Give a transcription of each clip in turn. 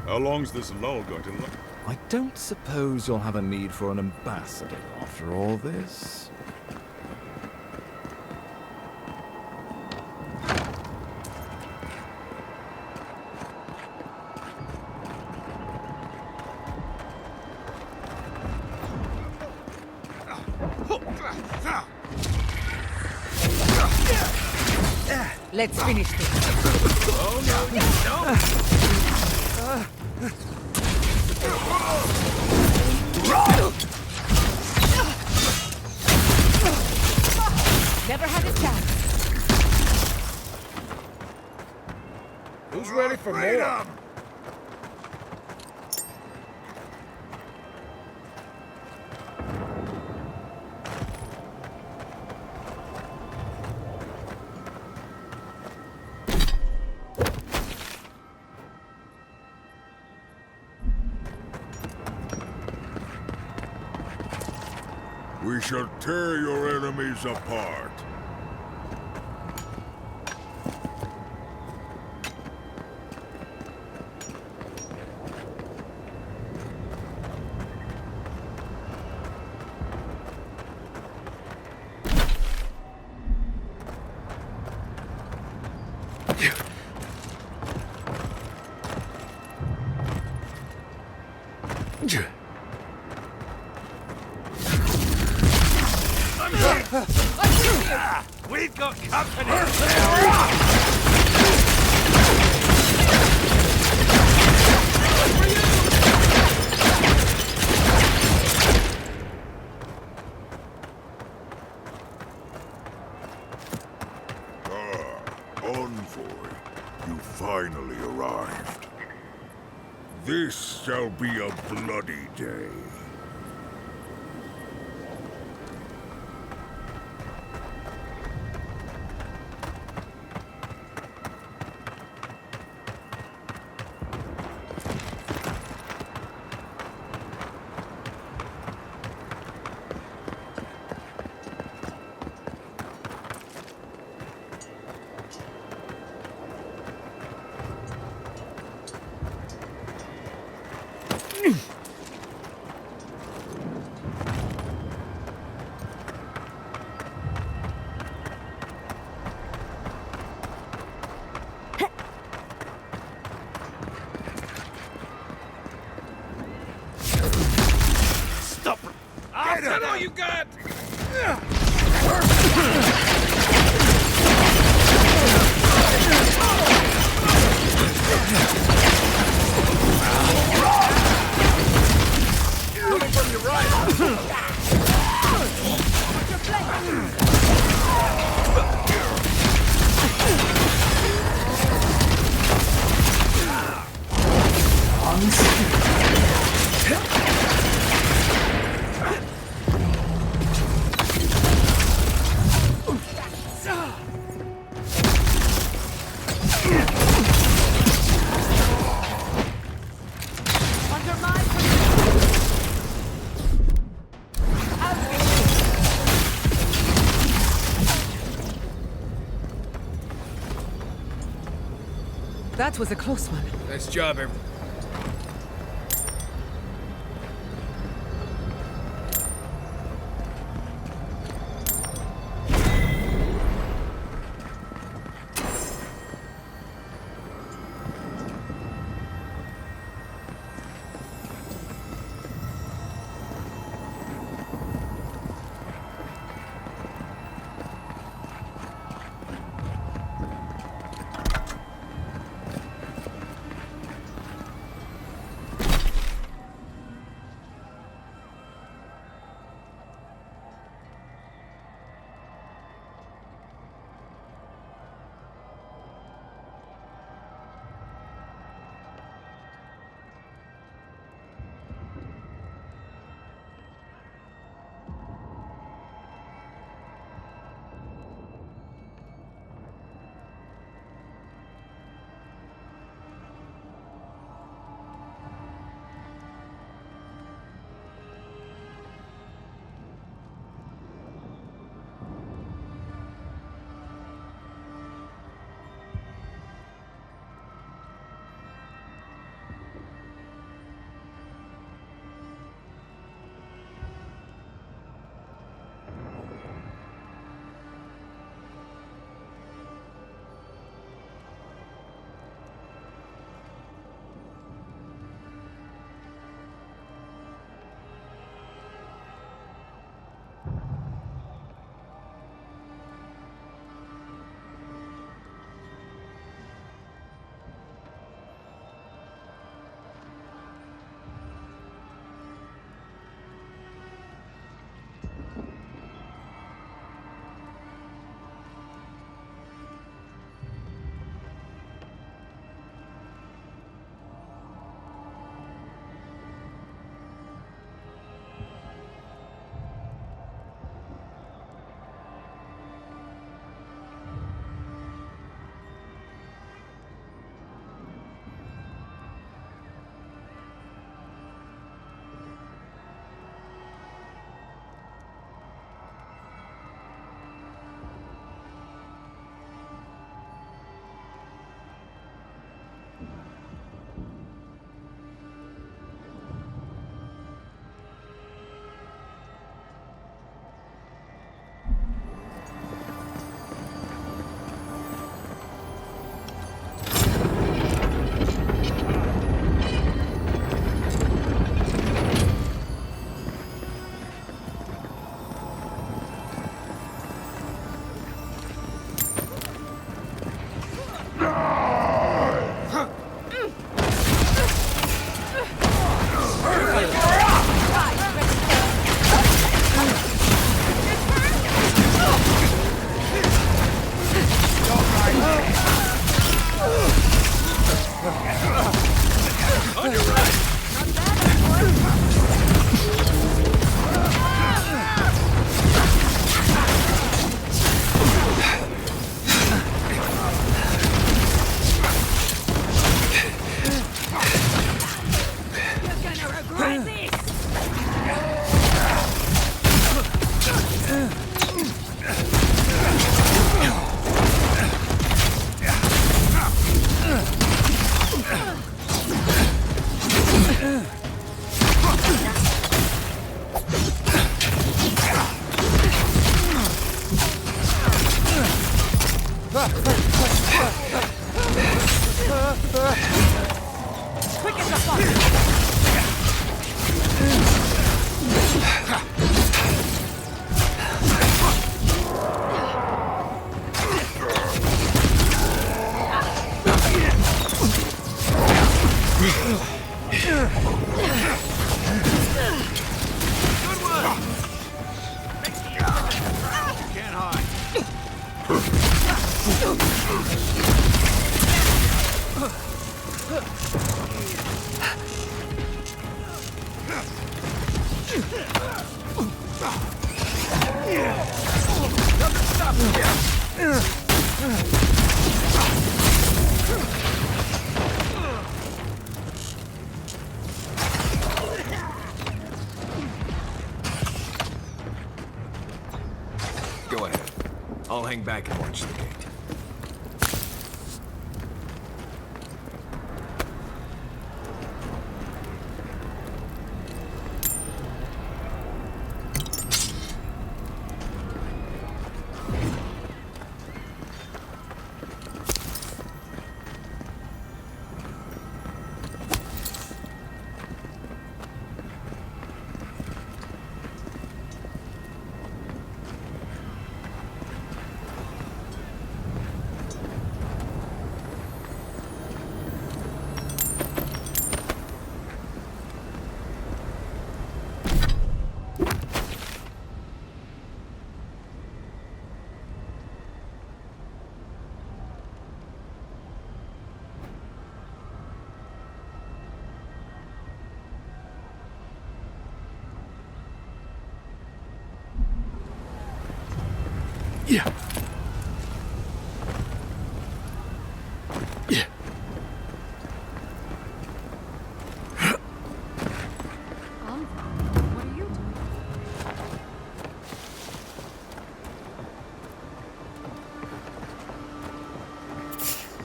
How long's this lull going to last? I don't suppose you'll have a need for an ambassador after all this. Let's finish this. Oh, no, no! Never had a chance. Who's ready for more? We shall tear your enemies apart. We've got company! Envoy, you finally arrived. This shall be a bloody day. Stop! I'll tell all you got! Coming from your right! That was a close one. Nice job, everyone. Quick as a fox! Can't hide. Go ahead. I'll hang back and watch the gate. Yeah. Yeah. What are you doing?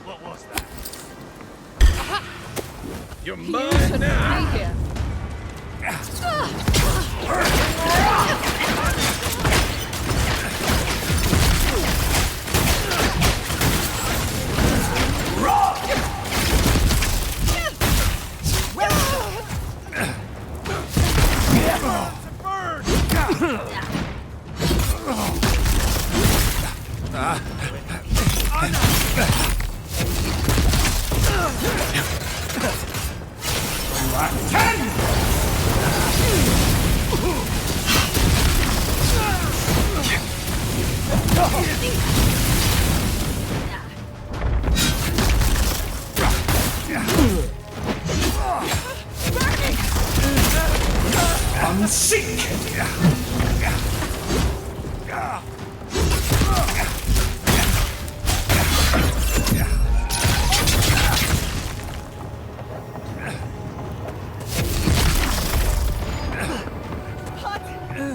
What was that? You're You mine shouldn't now. be here. I'm sick.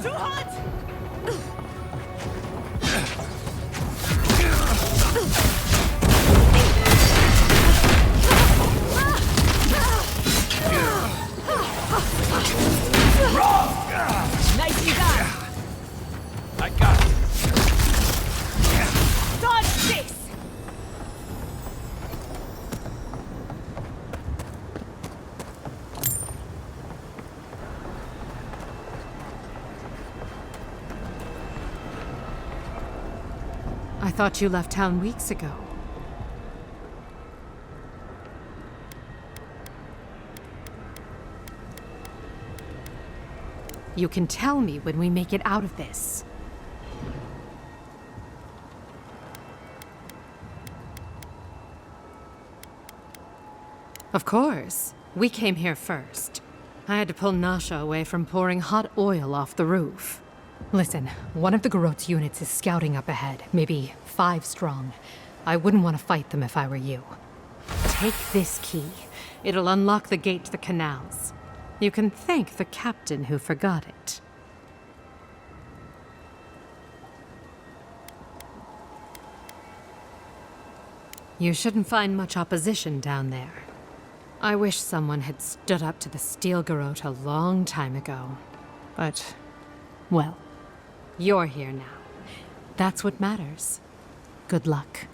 Too hot! Nicely done! I got it. Dodge this! I thought you left town weeks ago. You can tell me when we make it out of this. Of course. We came here first. I had to pull Nasha away from pouring hot oil off the roof. Listen, one of the Garot's units is scouting up ahead, maybe 5 strong. I wouldn't want to fight them if I were you. Take this key. It'll unlock the gate to the canals. You can thank the captain who forgot it. You shouldn't find much opposition down there. I wish someone had stood up to the Steel Garot a long time ago. But, well, you're here now. That's what matters. Good luck.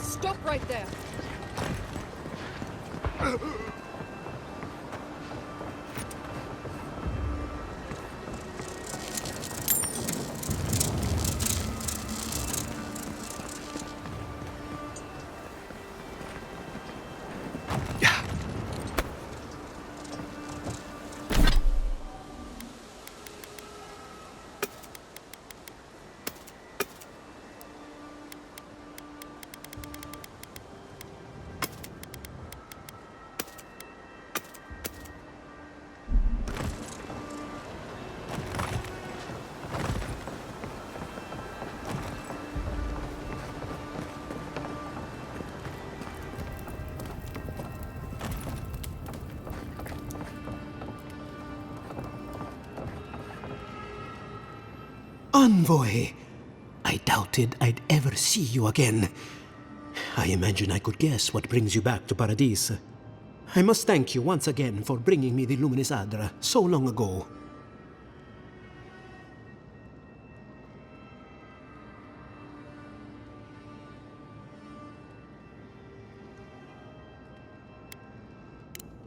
Stop right there! Envoy! I doubted I'd ever see you again. I imagine I could guess what brings you back to Paradise. I must thank you once again for bringing me the Luminous Adra so long ago.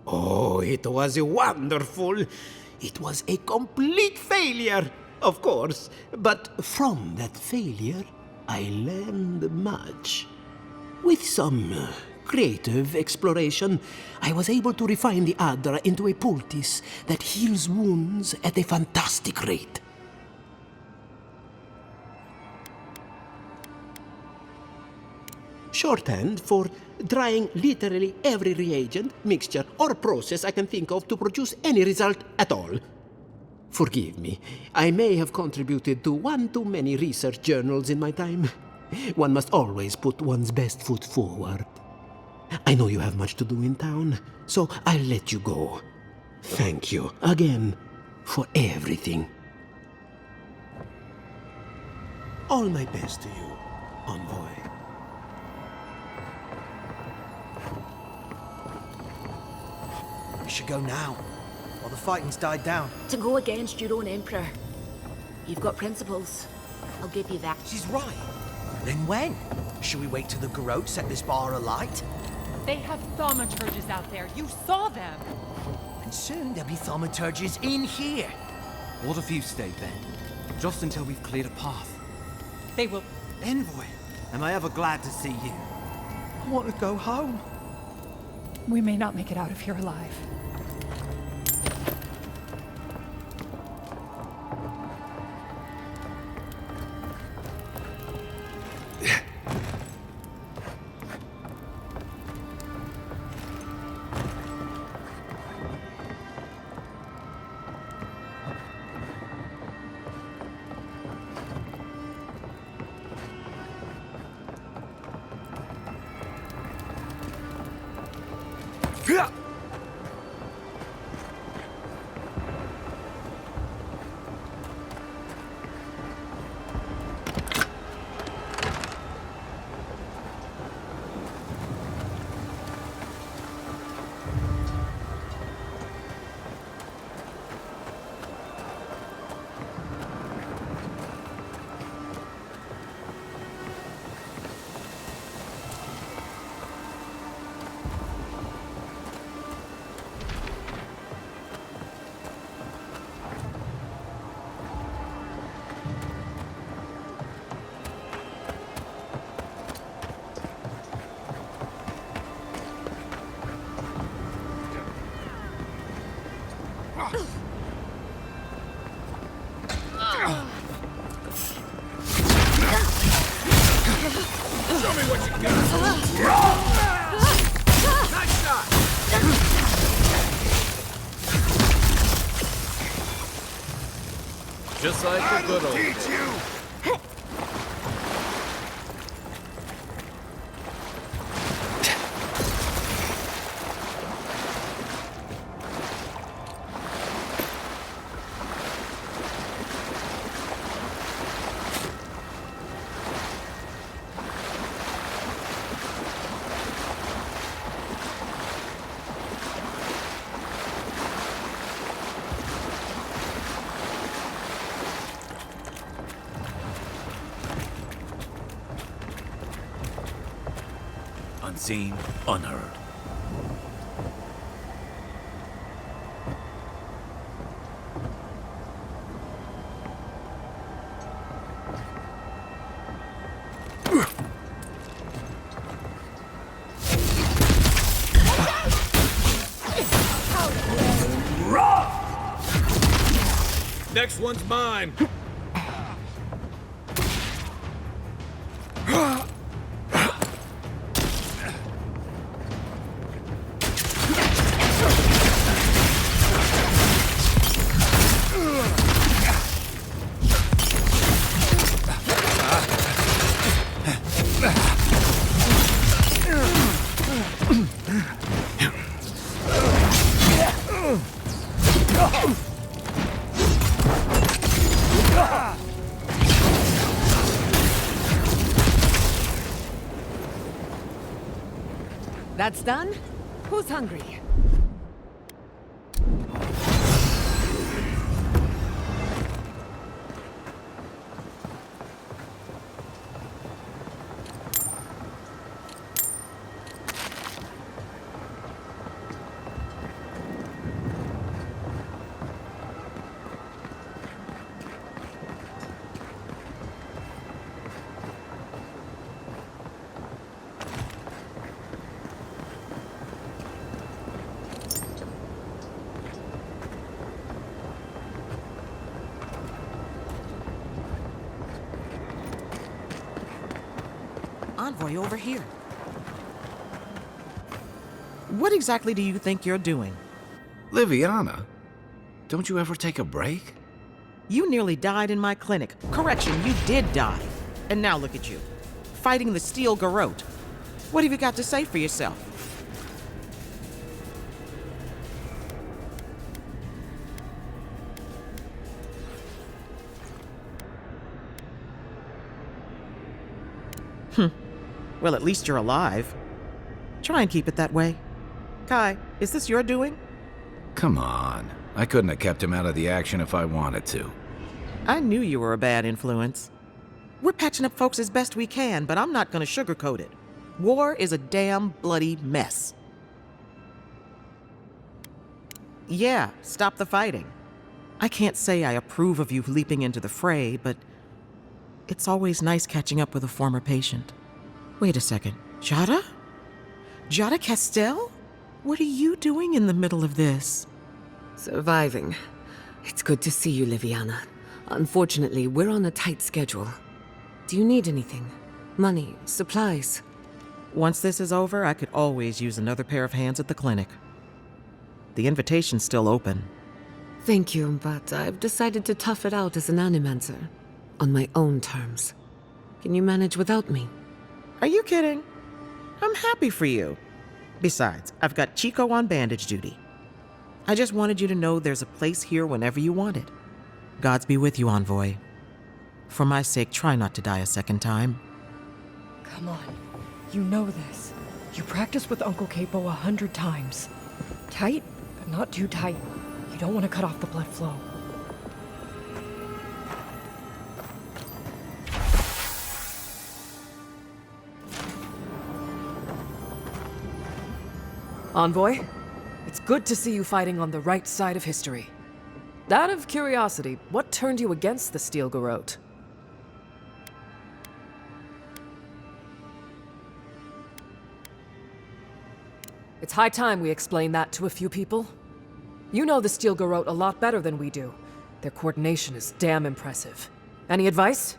Oh, it was wonderful! It was a complete failure, of course. But from that failure, I learned much. With some creative exploration, I was able to refine the Adra into a poultice that heals wounds at a fantastic rate. Shorthand for drying literally every reagent, mixture, or process I can think of to produce any result at all. Forgive me, I may have contributed to one too many research journals in my time. One must always put one's best foot forward. I know you have much to do in town, so I'll let you go. Thank you again for everything. All my best to you, Envoy. We should go now, while the fighting's died down. To go against your own emperor. You've got principles. I'll give you that. She's right. Then when? Should we wait till the Garrote set this bar alight? They have thaumaturges out there. You saw them. And soon there'll be thaumaturges in here. What if you stay, Ben? Just until we've cleared a path. They will... Envoy, am I ever glad to see you? I want to go home. We may not make it out of here alive. Show me what you got! Nice shot! Just like the good old days. Unseen, unheard. Next one's mine. That's done? Who's hungry? Envoy over here. What exactly do you think you're doing? Liviana, don't you ever take a break? You nearly died in my clinic. Correction, you did die. And now look at you, fighting the steel garrote. What have you got to say for yourself? Well, at least you're alive. Try and keep it that way. Kai, is this your doing? Come on. I couldn't have kept him out of the action if I wanted to. I knew you were a bad influence. We're patching up folks as best we can, but I'm not gonna sugarcoat it. War is a damn bloody mess. Yeah, stop the fighting. I can't say I approve of you leaping into the fray, but it's always nice catching up with a former patient. Wait a second. Jada? Jada Castell? What are you doing in the middle of this? Surviving. It's good to see you, Liviana. Unfortunately, we're on a tight schedule. Do you need anything? Money? Supplies? Once this is over, I could always use another pair of hands at the clinic. The invitation's still open. Thank you, but I've decided to tough it out as an animancer. On my own terms. Can you manage without me? Are you kidding? I'm happy for you. Besides, I've got Chico on bandage duty. I just wanted you to know there's a place here whenever you want it. Gods be with you, Envoy. For my sake, try not to die a second time. Come on. You know this. You practiced with Uncle Capo 100 times. Tight, but not too tight. You don't want to cut off the blood flow. Envoy, it's good to see you fighting on the right side of history. Out of curiosity, what turned you against the Steel Garrote? It's high time we explain that to a few people. You know the Steel Garrote a lot better than we do. Their coordination is damn impressive. Any advice?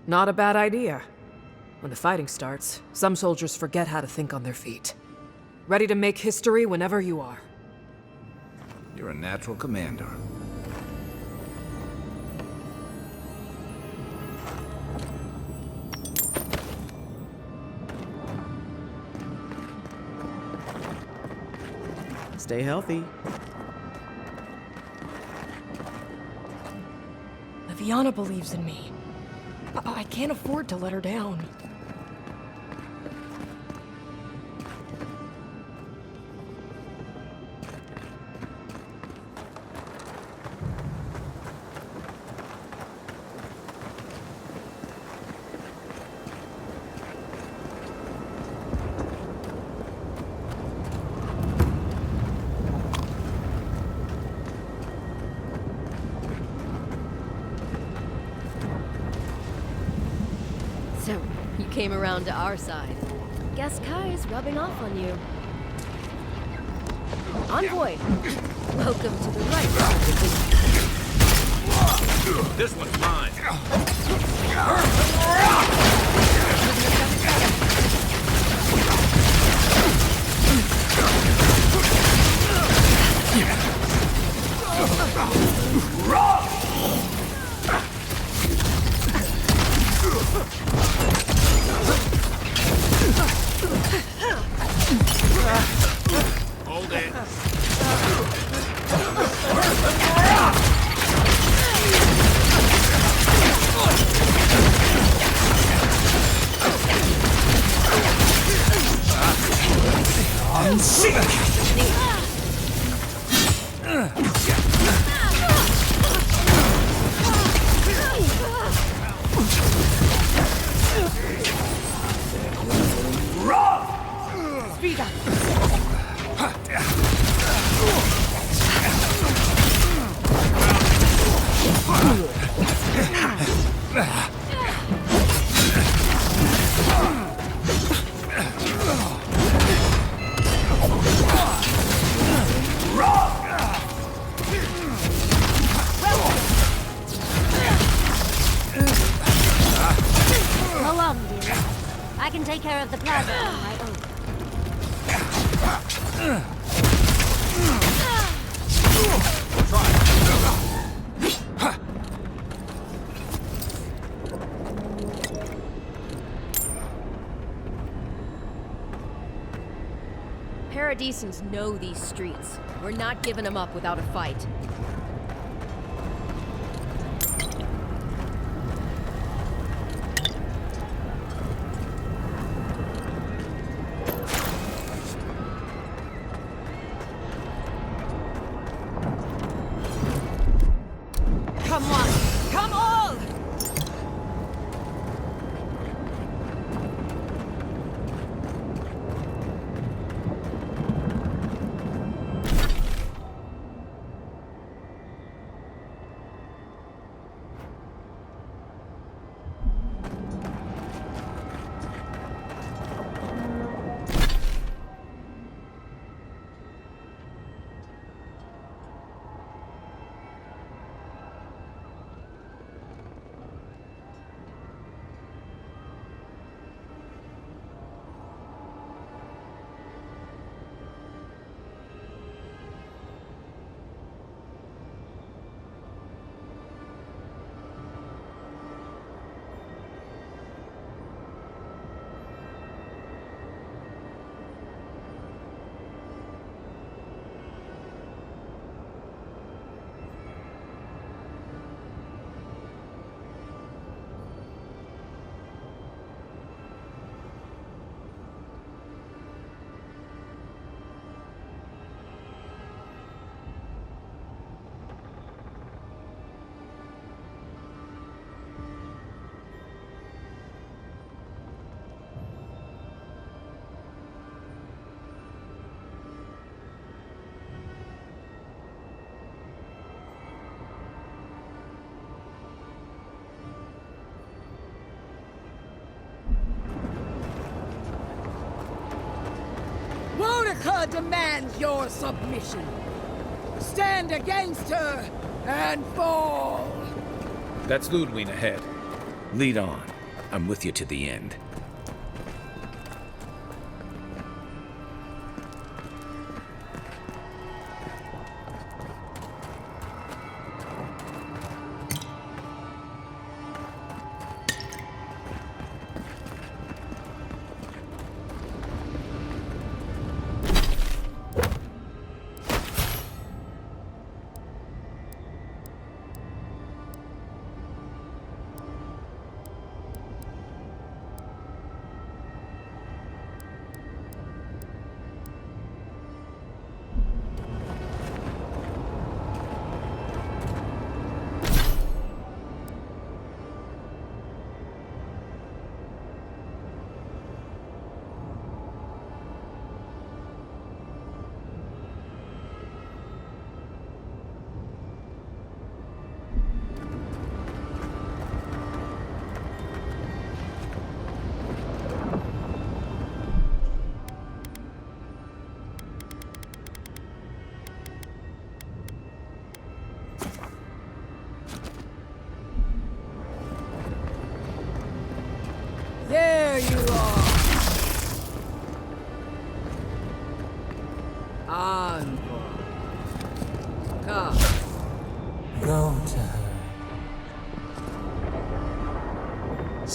Not a bad idea. When the fighting starts, some soldiers forget how to think on their feet. Ready to make history whenever you are. You're a natural commander. Stay healthy. Liviana believes in me. I can't afford to let her down. came around to our side. Guess Kai's rubbing off on you. Envoy, welcome to the right side of the... This one's mine. Hold it. Speed up! Along, dear. I can take care of the plaza on my own. Paradisans know these streets. We're not giving them up without a fight. Come on! Come all! Monica demands your submission. Stand against her and fall. That's Ludwig ahead. Lead on. I'm with you to the end.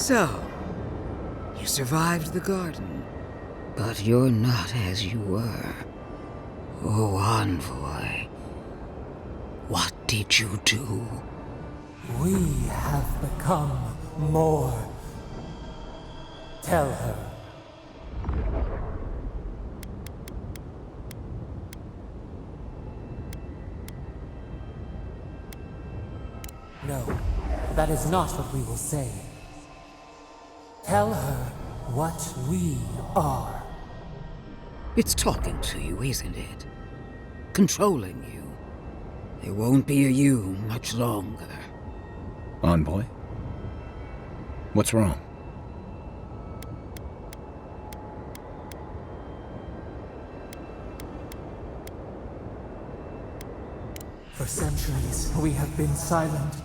So, you survived the garden, but you're not as you were. Oh, Envoy, what did you do? We have become more. Tell her. No, that is not what we will say. Tell her what we are. It's talking to you, isn't it? Controlling you. There won't be a you much longer. Envoy? What's wrong? For centuries, we have been silent.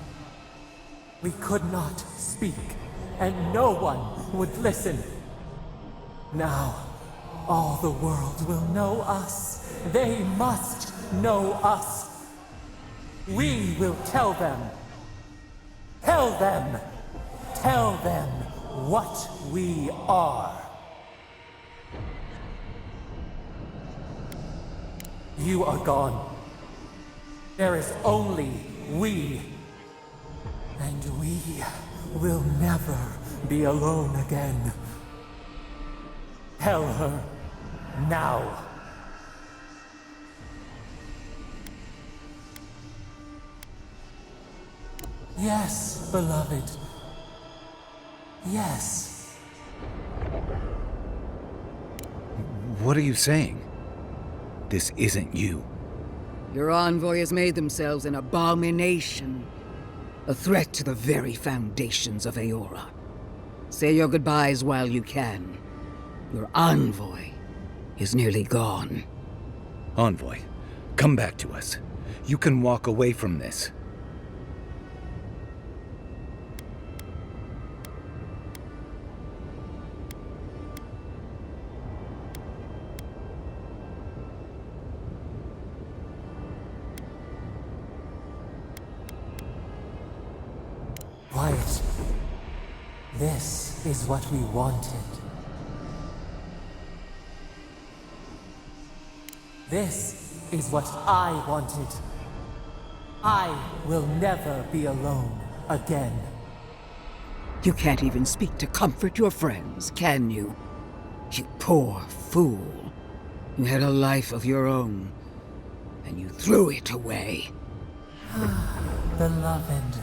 We could not speak, and no one would listen. Now, all the world will know us. They must know us. We will tell them. Tell them. Tell them what we are. You are gone. There is only we. And we will never be alone again. Tell her now. Yes, beloved. Yes. What are you saying? This isn't you. Your envoy has made themselves an abomination. A threat to the very foundations of Aora. Say your goodbyes while you can. Your envoy is nearly gone. Envoy, come back to us. You can walk away from this. Quiet. This is what we wanted. This is what I wanted. I will never be alone again. You can't even speak to comfort your friends, can you? You poor fool. You had a life of your own, and you threw it away. Beloved,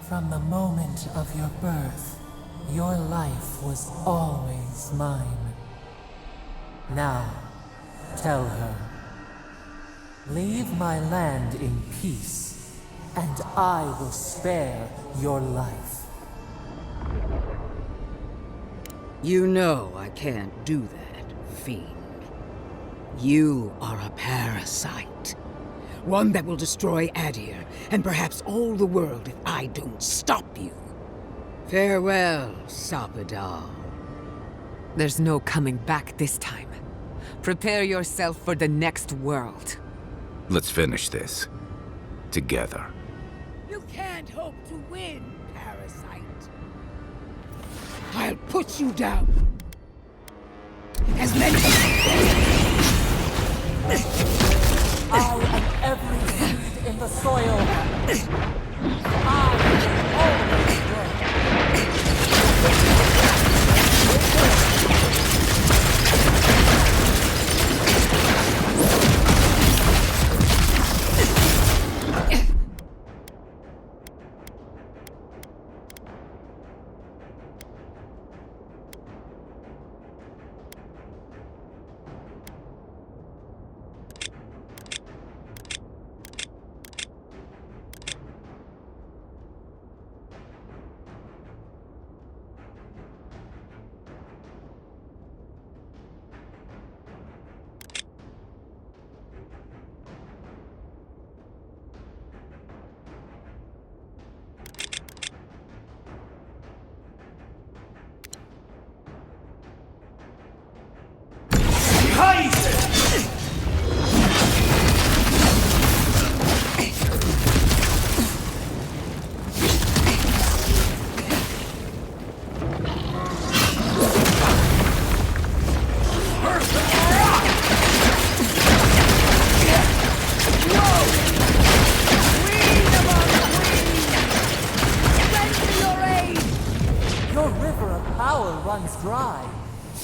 from the moment of your birth, your life was always mine. Now, tell her, leave my land in peace, and I will spare your life. You know I can't do that, fiend. You are a parasite. One that will destroy Adir, and perhaps all the world if I don't stop you. Farewell, Sapadal. There's no coming back this time. Prepare yourself for the next world. Let's finish this. Together. You can't hope to win, parasite. I'll put you down. As many... I am every seed in the soil. I will always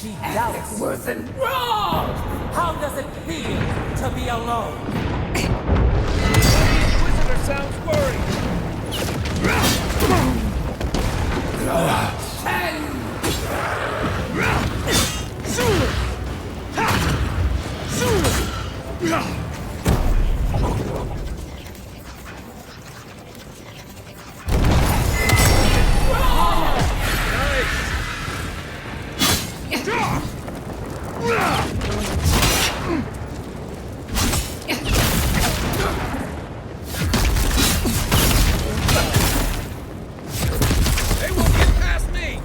She doubts worth it. How does it feel to be alone? Inquisitor sounds worried. They won't get past me!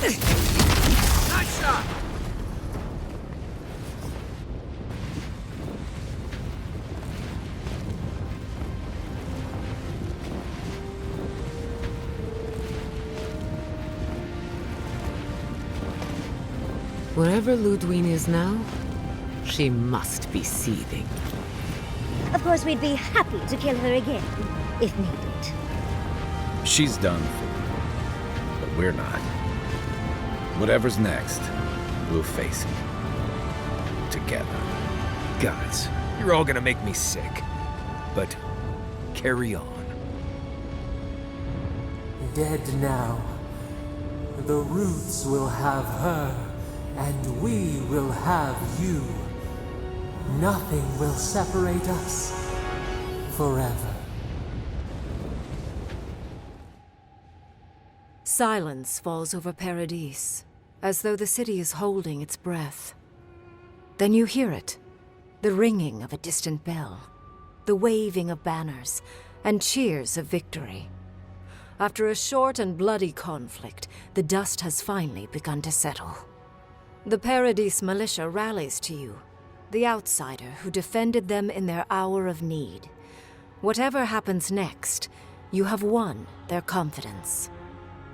Nice shot! Wherever Ludwine is now, she must be seething. Of course, we'd be happy to kill her again, if needed. She's done for, but we're not. Whatever's next, we'll face it. Together. Guys, you're all gonna make me sick. But carry on. Dead now. The roots will have her, and we will have you. Nothing will separate us forever. Silence falls over Paradise, as though the city is holding its breath. Then you hear it, the ringing of a distant bell, the waving of banners, and cheers of victory. After a short and bloody conflict, the dust has finally begun to settle. The Paradise militia rallies to you, the outsider who defended them in their hour of need. Whatever happens next, you have won their confidence.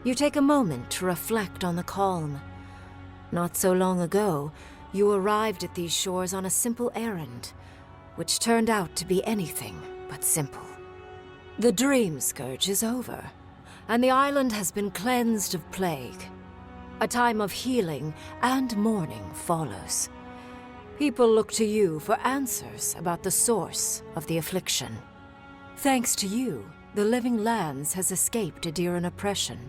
You take a moment to reflect on the calm. Not so long ago, you arrived at these shores on a simple errand, which turned out to be anything but simple. The dream scourge is over, and the island has been cleansed of plague. A time of healing and mourning follows. People look to you for answers about the source of the affliction. Thanks to you, the Living Lands has escaped Adiran oppression.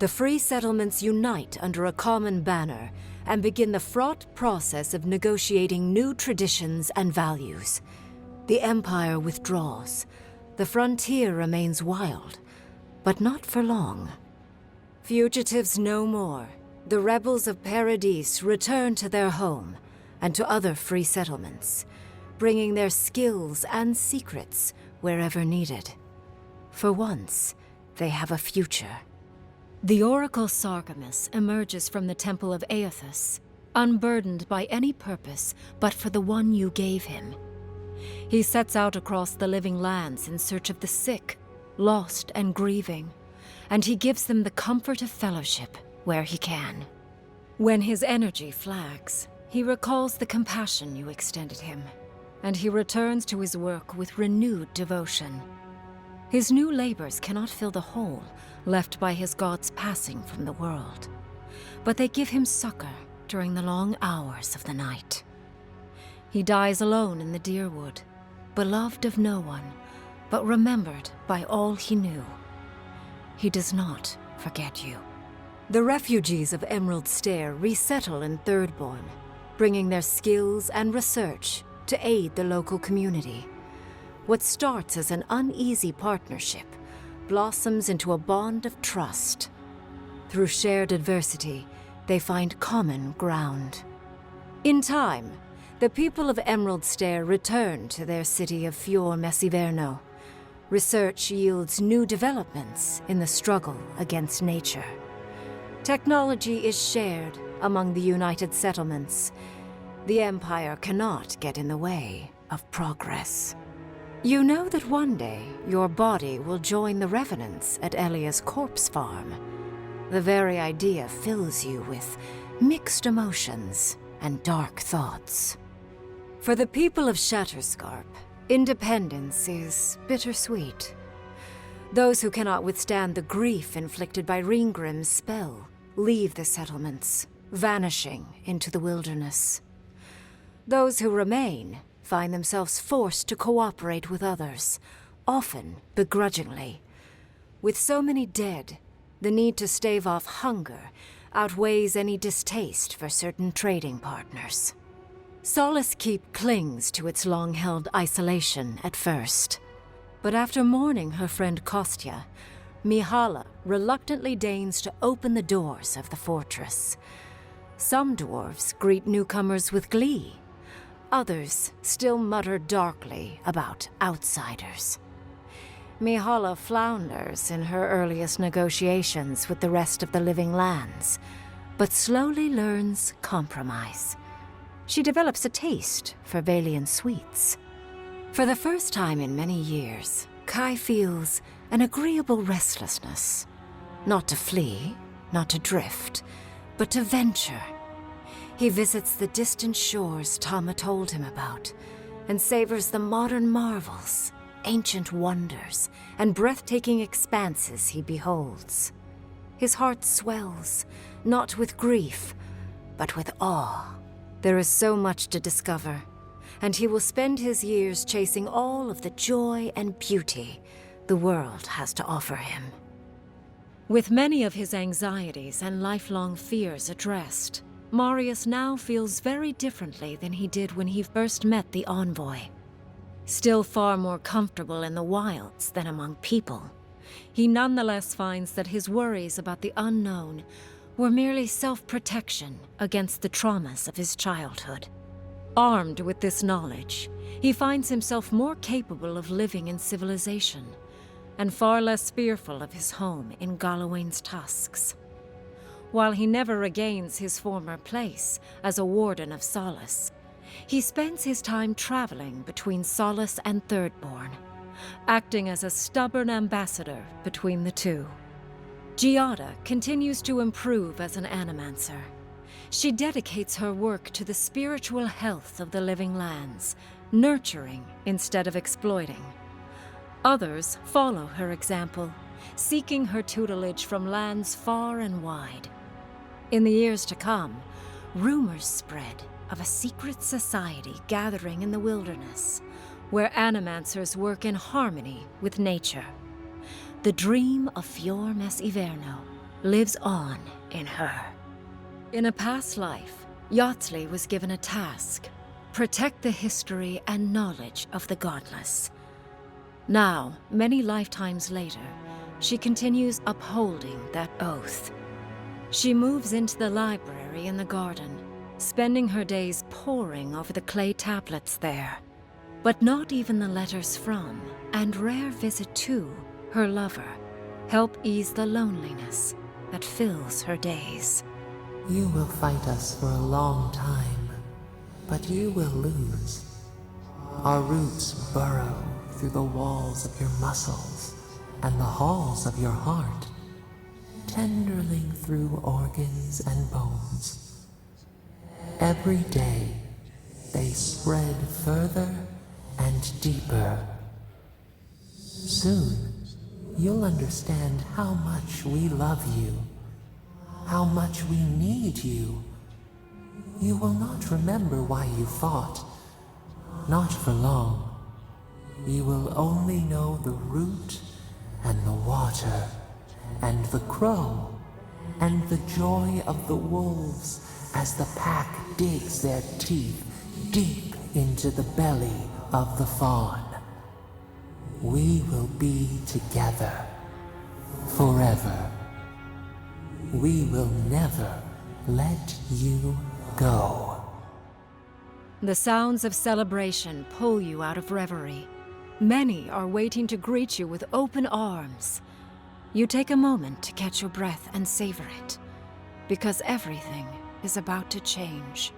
The free settlements unite under a common banner and begin the fraught process of negotiating new traditions and values. The Empire withdraws. The frontier remains wild, but not for long. Fugitives no more. The rebels of Paradise return to their home and to other free settlements, bringing their skills and secrets wherever needed. For once, they have a future. The Oracle Sargamus emerges from the Temple of Aethys, unburdened by any purpose but for the one you gave him. He sets out across the Living Lands in search of the sick, lost and grieving, and he gives them the comfort of fellowship where he can. When his energy flags, he recalls the compassion you extended him, and he returns to his work with renewed devotion. His new labors cannot fill the hole left by his god's passing from the world, but they give him succor during the long hours of the night. He dies alone in the Deerwood, beloved of no one, but remembered by all he knew. He does not forget you. The refugees of Emerald Stair resettle in Thirdborn, bringing their skills and research to aid the local community. What starts as an uneasy partnership blossoms into a bond of trust. Through shared adversity, they find common ground. In time, the people of Emerald Stair return to their city of Fior Messiverno. Research yields new developments in the struggle against nature. Technology is shared among the united settlements. The Empire cannot get in the way of progress. You know that one day your body will join the revenants at Elia's corpse farm. The very idea fills you with mixed emotions and dark thoughts. For the people of Shatterscarp, independence is bittersweet. Those who cannot withstand the grief inflicted by Ringgrim's spell leave the settlements, vanishing into the wilderness. Those who remain find themselves forced to cooperate with others, often begrudgingly. With so many dead, the need to stave off hunger outweighs any distaste for certain trading partners. Solace Keep clings to its long-held isolation at first. But after mourning her friend Kostya, Mihala reluctantly deigns to open the doors of the fortress. Some dwarves greet newcomers with glee. Others still mutter darkly about outsiders. Mihala flounders in her earliest negotiations with the rest of the living lands, but slowly learns compromise. She develops a taste for Valian sweets. For the first time in many years, Kai feels an agreeable restlessness. Not to flee, not to drift, but to venture. He visits the distant shores Tama told him about, and savors the modern marvels, ancient wonders, and breathtaking expanses he beholds. His heart swells, not with grief, but with awe. There is so much to discover, and he will spend his years chasing all of the joy and beauty the world has to offer him. With many of his anxieties and lifelong fears addressed, Marius now feels very differently than he did when he first met the envoy. Still far more comfortable in the wilds than among people, he nonetheless finds that his worries about the unknown were merely self-protection against the traumas of his childhood. Armed with this knowledge, he finds himself more capable of living in civilization, and far less fearful of his home in Galawain's tusks. While he never regains his former place as a warden of Solace, he spends his time traveling between Solace and Thirdborn, acting as a stubborn ambassador between the two. Giada continues to improve as an animancer. She dedicates her work to the spiritual health of the living lands, nurturing instead of exploiting. Others follow her example, seeking her tutelage from lands far and wide. In the years to come, rumors spread of a secret society gathering in the wilderness, where animancers work in harmony with nature. The dream of Fior Mes Iverno lives on in her. In a past life, Yatzli was given a task: protect the history and knowledge of the godless. Now, many lifetimes later, she continues upholding that oath. She moves into the library in the garden, spending her days poring over the clay tablets there. But not even the letters from, and rare visit to, her lover help ease the loneliness that fills her days. You will fight us for a long time, but you will lose. Our roots burrow through the walls of your muscles and the halls of your heart, tenderling through organs and bones. Every day, they spread further and deeper. Soon, you'll understand how much we love you, how much we need you. You will not remember why you fought, not for long. You will only know the root and the water and the crow and the joy of the wolves as the pack digs their teeth deep into the belly of the fawn. We will be together forever. We will never let you go. The sounds of celebration pull you out of reverie. Many are waiting to greet you with open arms. You take a moment to catch your breath and savor it, because everything is about to change.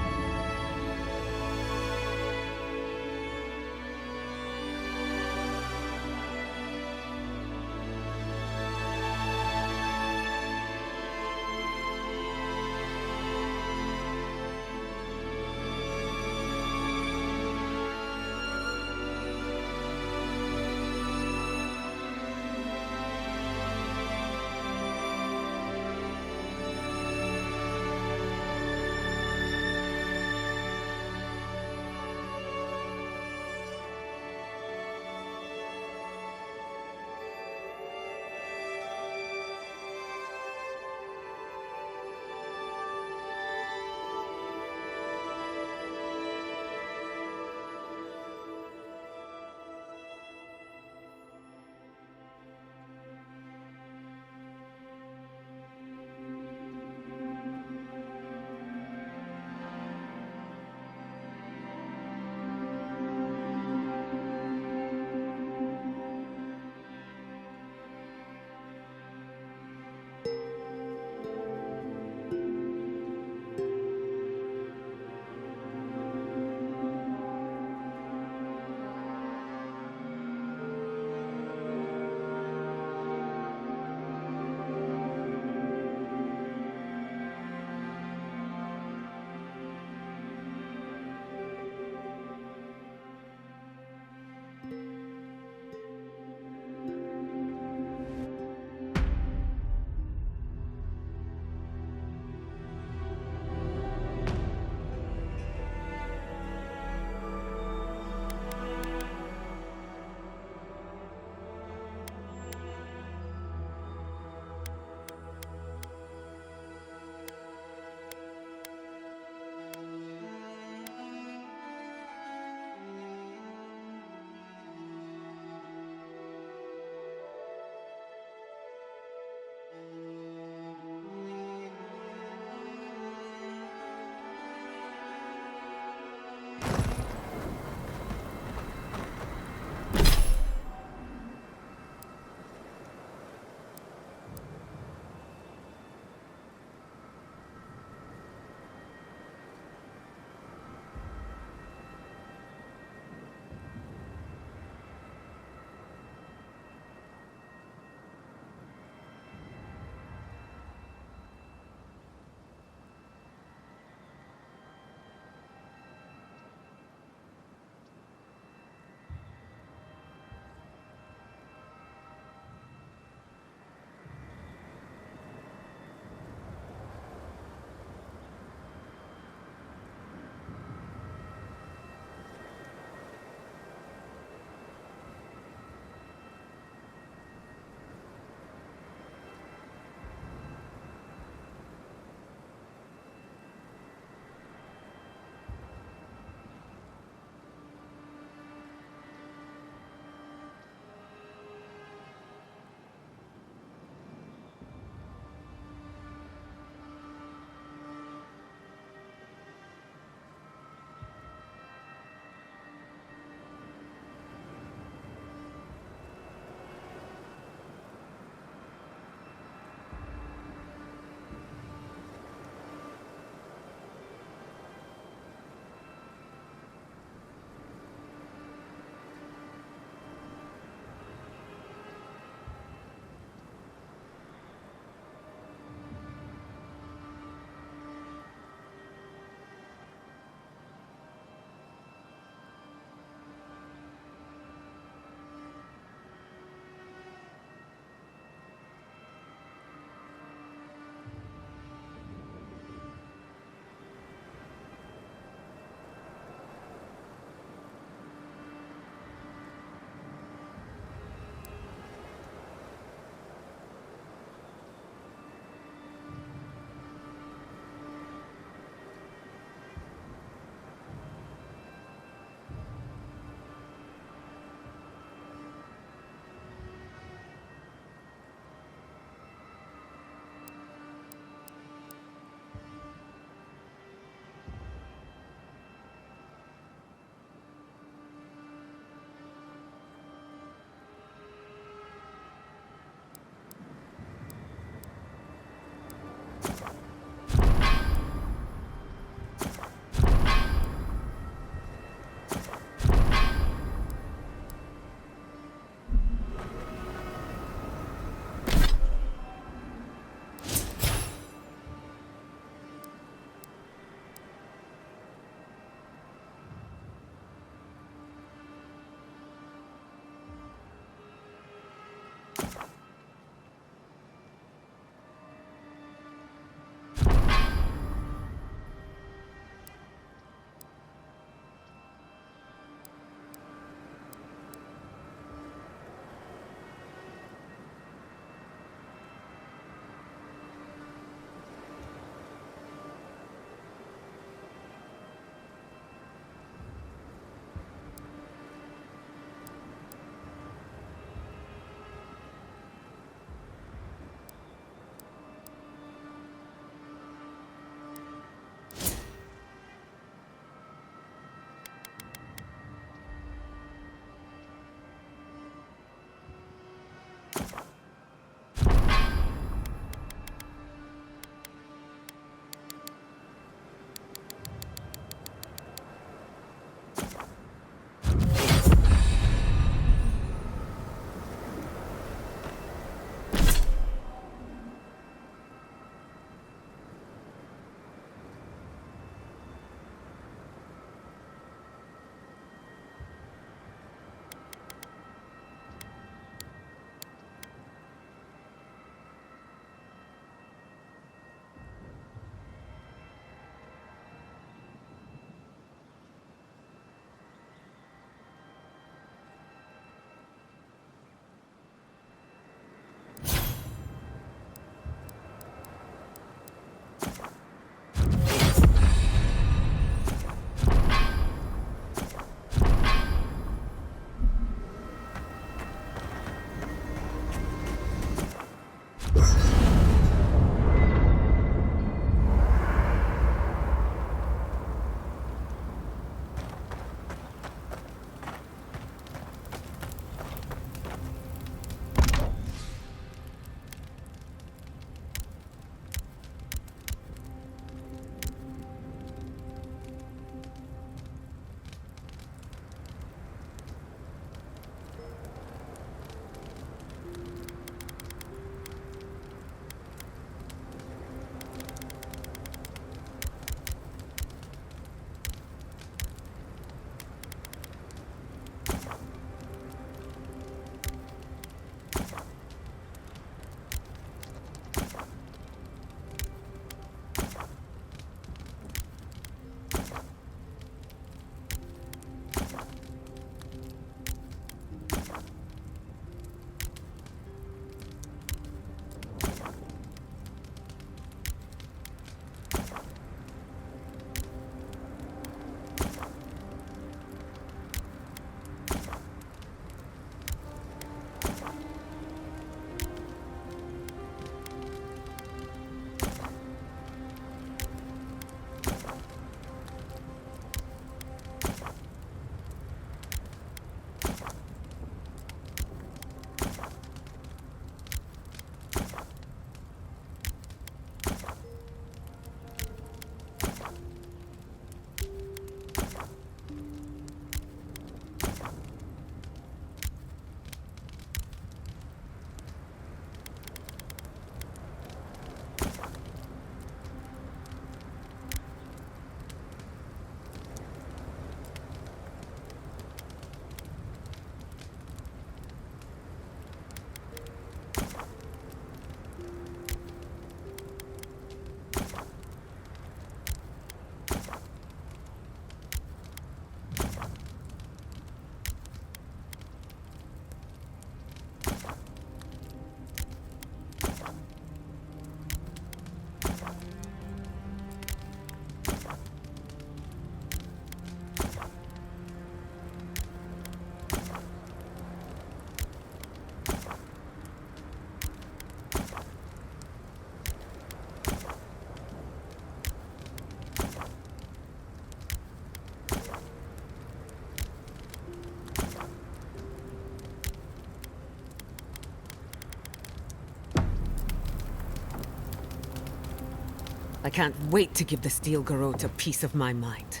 I can't wait to give the Steel Garrote a piece of my mind.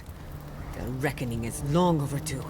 Their reckoning is long overdue.